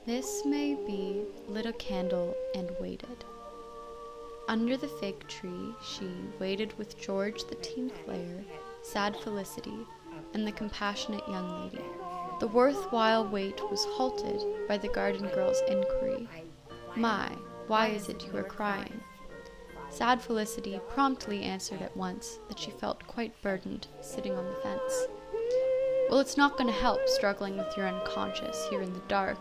Miss May B lit a candle and waited. Under the fig tree she waited with George the teen player, sad Felicity, and the compassionate young lady. The worthwhile wait was halted by the garden girl's inquiry. "My, why is it you are crying?" Sad Felicity promptly answered at once that she felt quite burdened sitting on the fence. "Well, it's not going to help struggling with your unconscious here in the dark.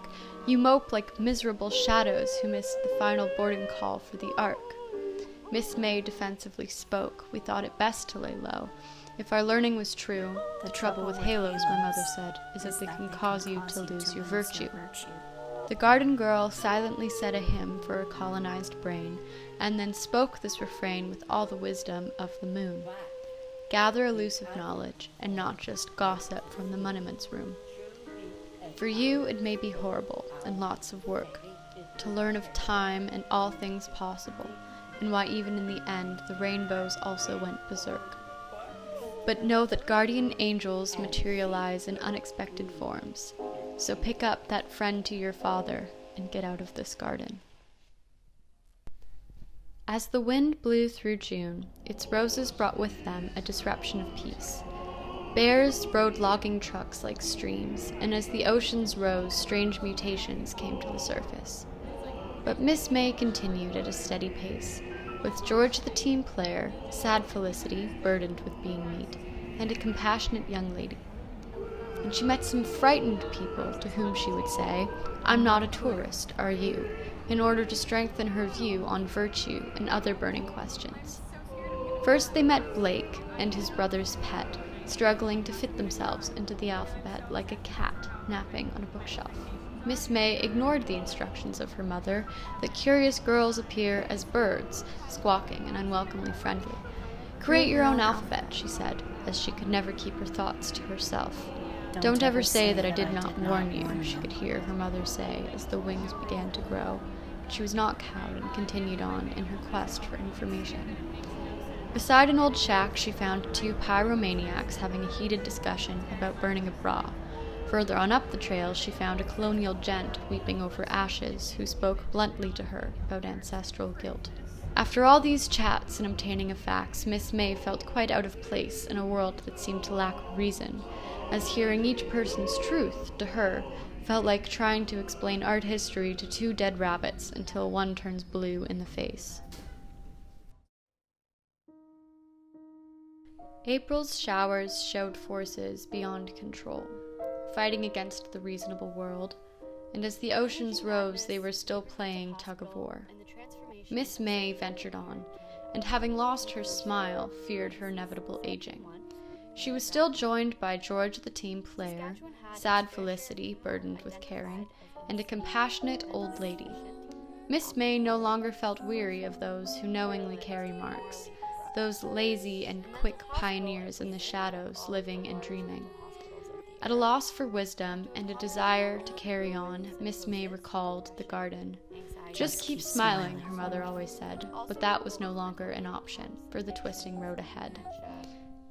You mope like miserable shadows who missed the final boarding call for the Ark." Miss May defensively spoke. "We thought it best to lay low. If our learning was true, the trouble with halos, my mother said, is that they can cause you to lose your virtue." The garden girl silently said a hymn for a colonized brain, and then spoke this refrain with all the wisdom of the moon. Gather elusive knowledge, and not just gossip from the monuments room. For you it may be horrible, and lots of work, to learn of time and all things possible, and why even in the end the rainbows also went berserk. But know that guardian angels materialize in unexpected forms, so pick up that friend to your father and get out of this garden. As the wind blew through June, its roses brought with them a disruption of peace. Bears rode logging trucks like streams, and as the oceans rose, strange mutations came to the surface. But Miss May continued at a steady pace, with George the team player, sad Felicity, burdened with being meat, and a compassionate young lady. And she met some frightened people to whom she would say, "I'm not a tourist, are you?" in order to strengthen her view on virtue and other burning questions. First they met Blake and his brother's pet, struggling to fit themselves into the alphabet like a cat napping on a bookshelf. Miss May ignored the instructions of her mother that curious girls appear as birds, squawking and unwelcomely friendly. "Create your own alphabet," she said, as she could never keep her thoughts to herself. "Don't ever say that I did not warn you," she could hear her mother say as the wings began to grow. But she was not cowed and continued on in her quest for information. Beside an old shack, she found two pyromaniacs having a heated discussion about burning a bra. Further on up the trail, she found a colonial gent weeping over ashes who spoke bluntly to her about ancestral guilt. After all these chats and obtaining of facts, Miss May felt quite out of place in a world that seemed to lack reason, as hearing each person's truth, to her, felt like trying to explain art history to two dead rabbits until one turns blue in the face. April's showers showed forces beyond control, fighting against the reasonable world, and as the oceans rose, they were still playing tug-of-war. Miss May ventured on, and having lost her smile, feared her inevitable aging. She was still joined by George the team player, sad Felicity, burdened with caring, and a compassionate old lady. Miss May no longer felt weary of those who knowingly carry marks, those lazy and quick pioneers in the shadows, living and dreaming. At a loss for wisdom and a desire to carry on, Miss May recalled the garden. "Just keep smiling," her mother always said, but that was no longer an option for the twisting road ahead.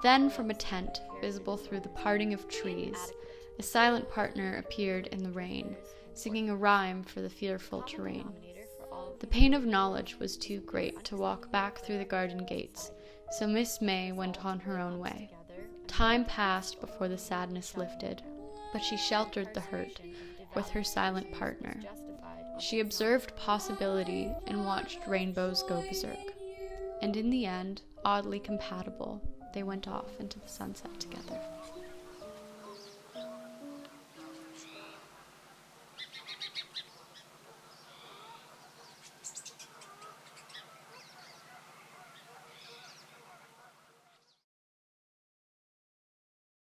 Then from a tent, visible through the parting of trees, a silent partner appeared in the rain, singing a rhyme for the fearful terrain. The pain of knowledge was too great to walk back through the garden gates, so Miss May went on her own way. Time passed before the sadness lifted, but she sheltered the hurt with her silent partner. She observed possibility and watched rainbows go berserk. And in the end, oddly compatible, they went off into the sunset together.